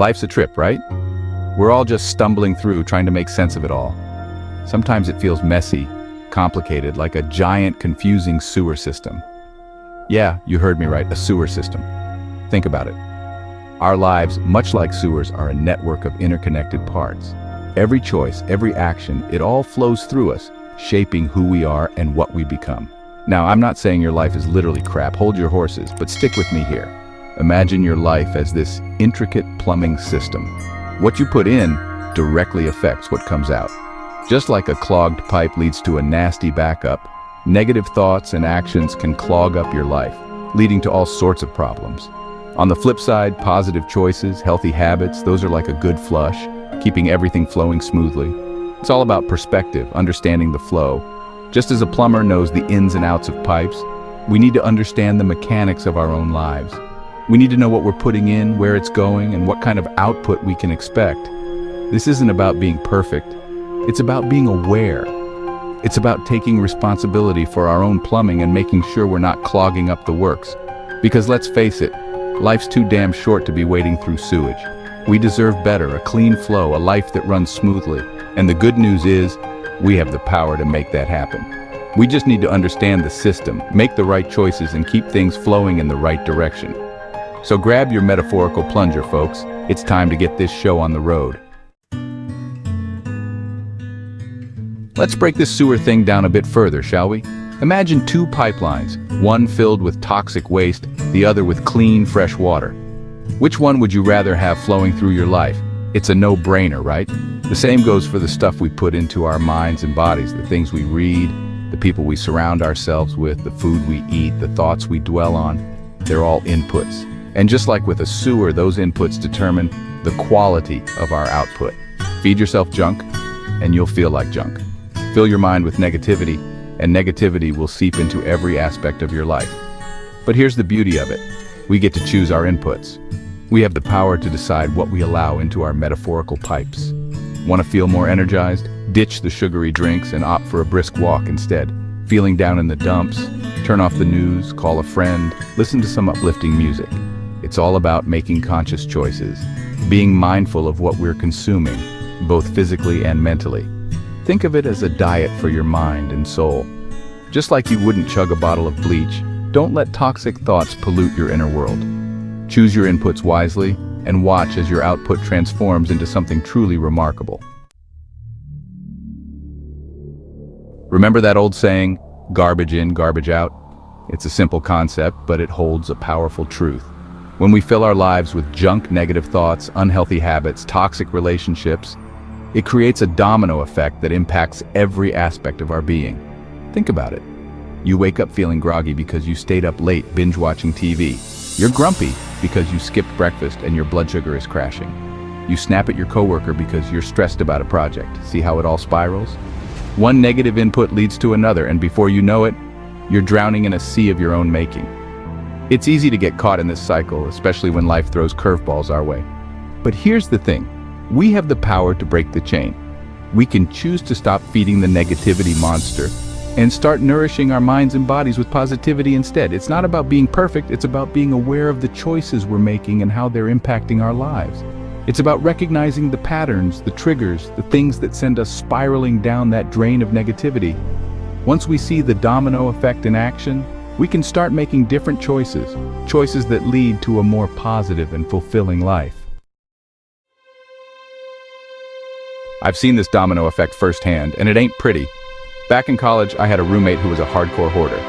Life's a trip, right? We're all just stumbling through, trying to make sense of it all. Sometimes it feels messy, complicated, like a giant, confusing sewer system. Yeah, you heard me right, a sewer system. Think about it. Our lives, much like sewers, are a network of interconnected parts. Every choice, every action, it all flows through us, shaping who we are and what we become. Now, I'm not saying your life is literally crap, hold your horses, but stick with me here. Imagine your life as this intricate plumbing system. What you put in directly affects what comes out. Just like a clogged pipe leads to a nasty backup, negative thoughts and actions can clog up your life, leading to all sorts of problems. On the flip side, positive choices, healthy habits, those are like a good flush, keeping everything flowing smoothly. It's all about perspective, understanding the flow. Just as a plumber knows the ins and outs of pipes, we need to understand the mechanics of our own lives. We need to know what we're putting in, where it's going, and what kind of output we can expect. This isn't about being perfect. It's about being aware. It's about taking responsibility for our own plumbing and making sure we're not clogging up the works. Because let's face it, life's too damn short to be wading through sewage. We deserve better, a clean flow, a life that runs smoothly. And the good news is, we have the power to make that happen. We just need to understand the system, make the right choices, and keep things flowing in the right direction. So grab your metaphorical plunger, folks. It's time to get this show on the road. Let's break this sewer thing down a bit further, shall we? Imagine two pipelines, one filled with toxic waste, the other with clean, fresh water. Which one would you rather have flowing through your life? It's a no-brainer, right? The same goes for the stuff we put into our minds and bodies, the things we read, the people we surround ourselves with, the food we eat, the thoughts we dwell on. They're all inputs. And just like with a sewer, those inputs determine the quality of our output. Feed yourself junk, and you'll feel like junk. Fill your mind with negativity, and negativity will seep into every aspect of your life. But here's the beauty of it. We get to choose our inputs. We have the power to decide what we allow into our metaphorical pipes. Want to feel more energized? Ditch the sugary drinks and opt for a brisk walk instead. Feeling down in the dumps? Turn off the news, call a friend, listen to some uplifting music. It's all about making conscious choices, being mindful of what we're consuming, both physically and mentally. Think of it as a diet for your mind and soul. Just like you wouldn't chug a bottle of bleach, don't let toxic thoughts pollute your inner world. Choose your inputs wisely and watch as your output transforms into something truly remarkable. Remember that old saying, garbage in, garbage out? It's a simple concept, but it holds a powerful truth. When we fill our lives with junk, negative thoughts, unhealthy habits, toxic relationships, it creates a domino effect that impacts every aspect of our being. Think about it. You wake up feeling groggy because you stayed up late binge-watching TV. You're grumpy because you skipped breakfast and your blood sugar is crashing. You snap at your coworker because you're stressed about a project. See how it all spirals? One negative input leads to another, and before you know it, you're drowning in a sea of your own making. It's easy to get caught in this cycle, especially when life throws curveballs our way. But here's the thing. We have the power to break the chain. We can choose to stop feeding the negativity monster and start nourishing our minds and bodies with positivity instead. It's not about being perfect, it's about being aware of the choices we're making and how they're impacting our lives. It's about recognizing the patterns, the triggers, the things that send us spiraling down that drain of negativity. Once we see the domino effect in action, we can start making different choices, choices that lead to a more positive and fulfilling life. I've seen this domino effect firsthand, and it ain't pretty. Back in college, I had a roommate who was a hardcore hoarder.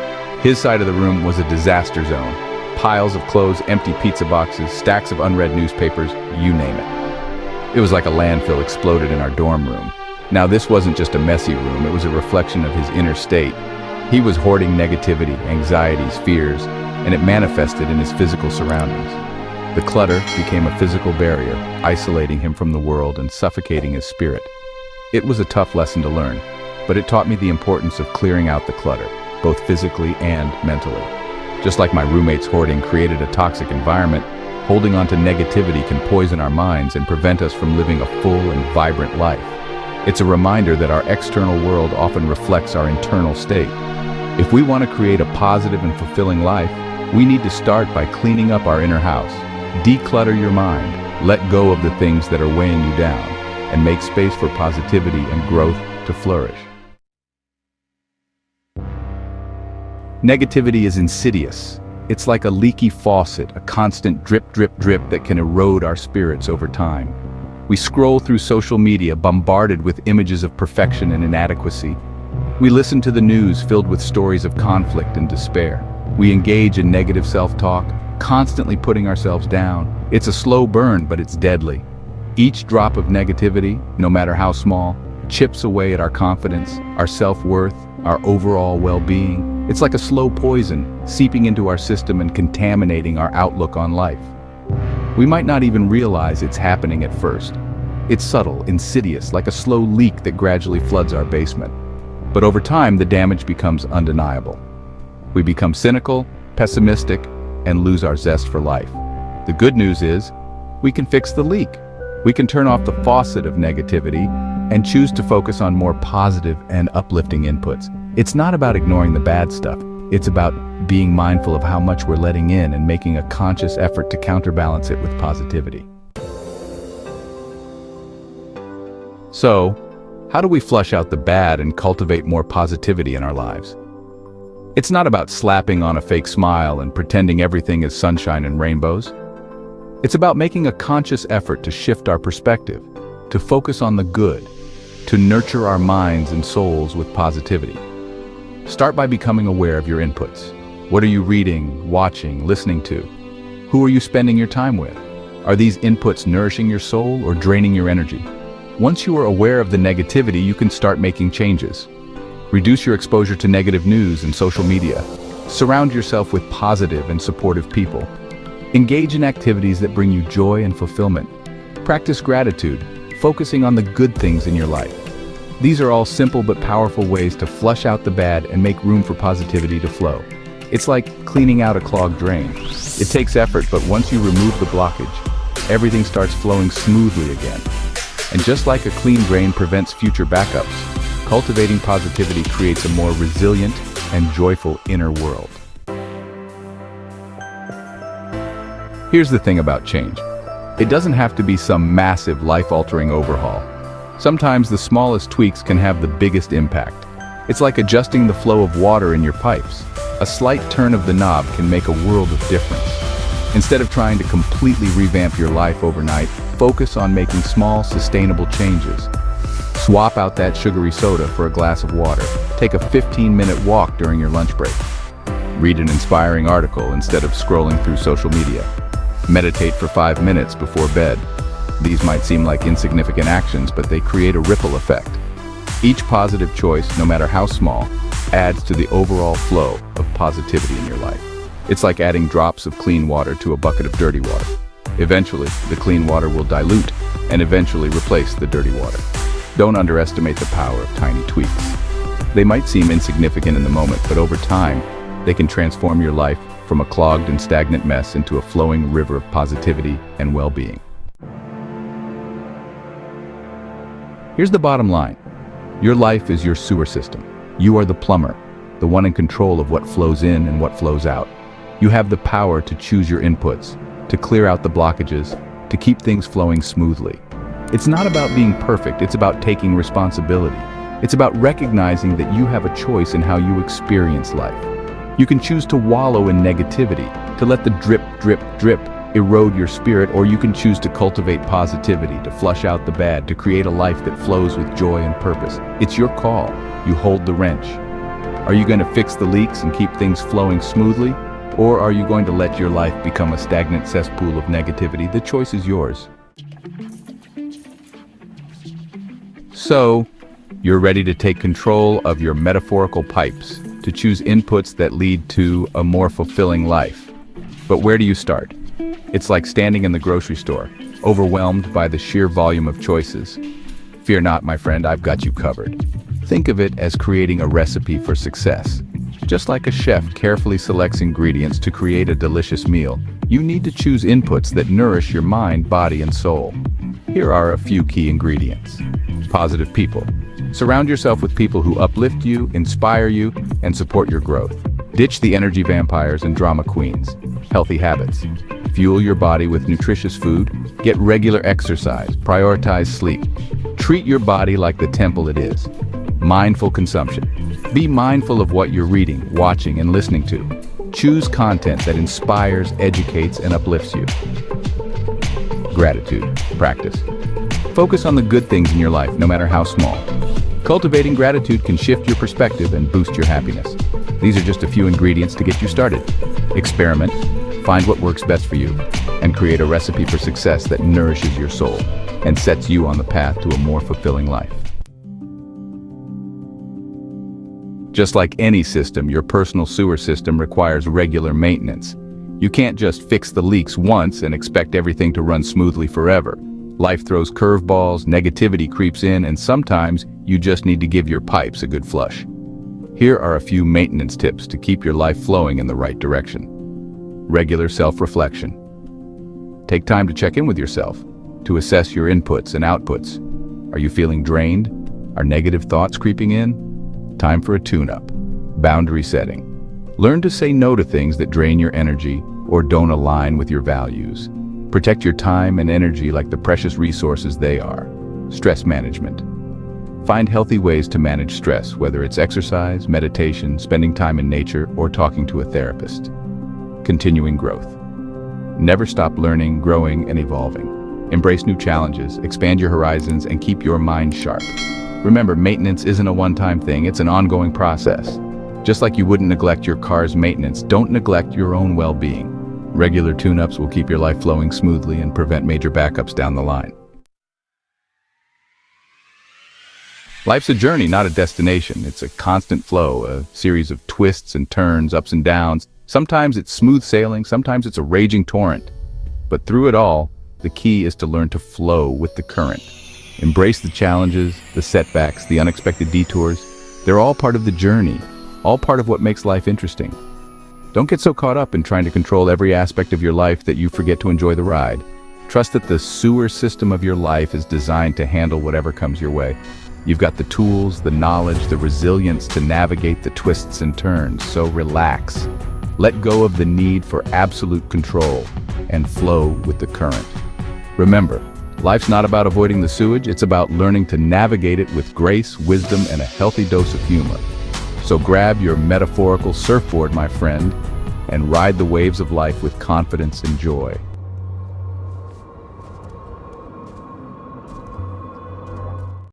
His side of the room was a disaster zone. Piles of clothes, empty pizza boxes, stacks of unread newspapers, you name it. It was like a landfill exploded in our dorm room. Now, this wasn't just a messy room, it was a reflection of his inner state. He was hoarding negativity, anxieties, fears, and it manifested in his physical surroundings. The clutter became a physical barrier, isolating him from the world and suffocating his spirit. It was a tough lesson to learn, but it taught me the importance of clearing out the clutter, both physically and mentally. Just like my roommate's hoarding created a toxic environment, holding on to negativity can poison our minds and prevent us from living a full and vibrant life. It's a reminder that our external world often reflects our internal state. If we want to create a positive and fulfilling life, we need to start by cleaning up our inner house. Declutter your mind, Let go of the things that are weighing you down and make space for positivity and growth to flourish. Negativity is insidious. It's like a leaky faucet, a constant drip, drip, drip that can erode our spirits over time. We scroll through social media bombarded with images of perfection and inadequacy. We listen to the news filled with stories of conflict and despair. We engage in negative self-talk, constantly putting ourselves down. It's a slow burn, but it's deadly. Each drop of negativity, no matter how small, chips away at our confidence, our self-worth, our overall well-being. It's like a slow poison, seeping into our system and contaminating our outlook on life. We might not even realize it's happening at first. It's subtle, insidious, like a slow leak that gradually floods our basement. But over time, the damage becomes undeniable. We become cynical, pessimistic, and lose our zest for life. The good news is, we can fix the leak. We can turn off the faucet of negativity and choose to focus on more positive and uplifting inputs. It's not about ignoring the bad stuff. It's about being mindful of how much we're letting in and making a conscious effort to counterbalance it with positivity. So, how do we flush out the bad and cultivate more positivity in our lives? It's not about slapping on a fake smile and pretending everything is sunshine and rainbows. It's about making a conscious effort to shift our perspective, to focus on the good, to nurture our minds and souls with positivity. Start by becoming aware of your inputs. What are you reading, watching, listening to? Who are you spending your time with? Are these inputs nourishing your soul or draining your energy? Once you are aware of the negativity, you can start making changes. Reduce your exposure to negative news and social media. Surround yourself with positive and supportive people. Engage in activities that bring you joy and fulfillment. Practice gratitude, focusing on the good things in your life. These are all simple but powerful ways to flush out the bad and make room for positivity to flow. It's like cleaning out a clogged drain. It takes effort, but once you remove the blockage, everything starts flowing smoothly again. And just like a clean drain prevents future backups, cultivating positivity creates a more resilient and joyful inner world. Here's the thing about change. It doesn't have to be some massive, life-altering overhaul. Sometimes the smallest tweaks can have the biggest impact. It's like adjusting the flow of water in your pipes. A slight turn of the knob can make a world of difference. Instead of trying to completely revamp your life overnight, focus on making small, sustainable changes. Swap out that sugary soda for a glass of water. Take a 15-minute walk during your lunch break. Read an inspiring article instead of scrolling through social media. Meditate for 5 minutes before bed. These might seem like insignificant actions, but they create a ripple effect. Each positive choice, no matter how small, adds to the overall flow of positivity in your life. It's like adding drops of clean water to a bucket of dirty water. Eventually, the clean water will dilute and eventually replace the dirty water. Don't underestimate the power of tiny tweaks. They might seem insignificant in the moment, but over time, they can transform your life from a clogged and stagnant mess into a flowing river of positivity and well-being. Here's the bottom line. Your life is your sewer system. You are the plumber, the one in control of what flows in and what flows out. You have the power to choose your inputs, to clear out the blockages, to keep things flowing smoothly. It's not about being perfect, it's about taking responsibility. It's about recognizing that you have a choice in how you experience life. You can choose to wallow in negativity, to let the drip, drip, drip erode your spirit, or you can choose to cultivate positivity, to flush out the bad, to create a life that flows with joy and purpose. It's your call. You hold the wrench. Are you going to fix the leaks and keep things flowing smoothly? Or are you going to let your life become a stagnant cesspool of negativity? The choice is yours. So, you're ready to take control of your metaphorical pipes, to choose inputs that lead to a more fulfilling life. But where do you start? It's like standing in the grocery store, overwhelmed by the sheer volume of choices. Fear not, my friend, I've got you covered. Think of it as creating a recipe for success. Just like a chef carefully selects ingredients to create a delicious meal, you need to choose inputs that nourish your mind, body, and soul. Here are a few key ingredients. Positive people. Surround yourself with people who uplift you, inspire you, and support your growth. Ditch the energy vampires and drama queens. Healthy habits. Fuel your body with nutritious food. Get regular exercise. Prioritize sleep. Treat your body like the temple it is. Mindful consumption. Be mindful of what you're reading, watching, and listening to. Choose content that inspires, educates, and uplifts you. Gratitude. Practice. Focus on the good things in your life, no matter how small. Cultivating gratitude can shift your perspective and boost your happiness. These are just a few ingredients to get you started. Experiment, find what works best for you, and create a recipe for success that nourishes your soul and sets you on the path to a more fulfilling life. Just like any system, your personal sewer system requires regular maintenance. You can't just fix the leaks once and expect everything to run smoothly forever. Life throws curveballs, negativity creeps in, and sometimes you just need to give your pipes a good flush. Here are a few maintenance tips to keep your life flowing in the right direction. Regular self-reflection. Take time to check in with yourself, to assess your inputs and outputs. Are you feeling drained? Are negative thoughts creeping in? Time for a tune-up. Boundary setting. Learn to say no to things that drain your energy or don't align with your values. Protect your time and energy like the precious resources they are. Stress management. Find healthy ways to manage stress, whether it's exercise, meditation, spending time in nature, or talking to a therapist. Continuing growth. Never stop learning, growing, and evolving. Embrace new challenges, expand your horizons, and keep your mind sharp. Remember, maintenance isn't a one-time thing, it's an ongoing process. Just like you wouldn't neglect your car's maintenance, don't neglect your own well-being. Regular tune-ups will keep your life flowing smoothly and prevent major backups down the line. Life's a journey, not a destination. It's a constant flow, a series of twists and turns, ups and downs. Sometimes it's smooth sailing, sometimes it's a raging torrent. But through it all, the key is to learn to flow with the current. Embrace the challenges, the setbacks, the unexpected detours. They're all part of the journey, all part of what makes life interesting. Don't get so caught up in trying to control every aspect of your life that you forget to enjoy the ride. Trust that the sewer system of your life is designed to handle whatever comes your way. You've got the tools, the knowledge, the resilience to navigate the twists and turns, so relax. Let go of the need for absolute control and flow with the current. Remember, life's not about avoiding the sewage, it's about learning to navigate it with grace, wisdom, and a healthy dose of humor. So grab your metaphorical surfboard, my friend, and ride the waves of life with confidence and joy.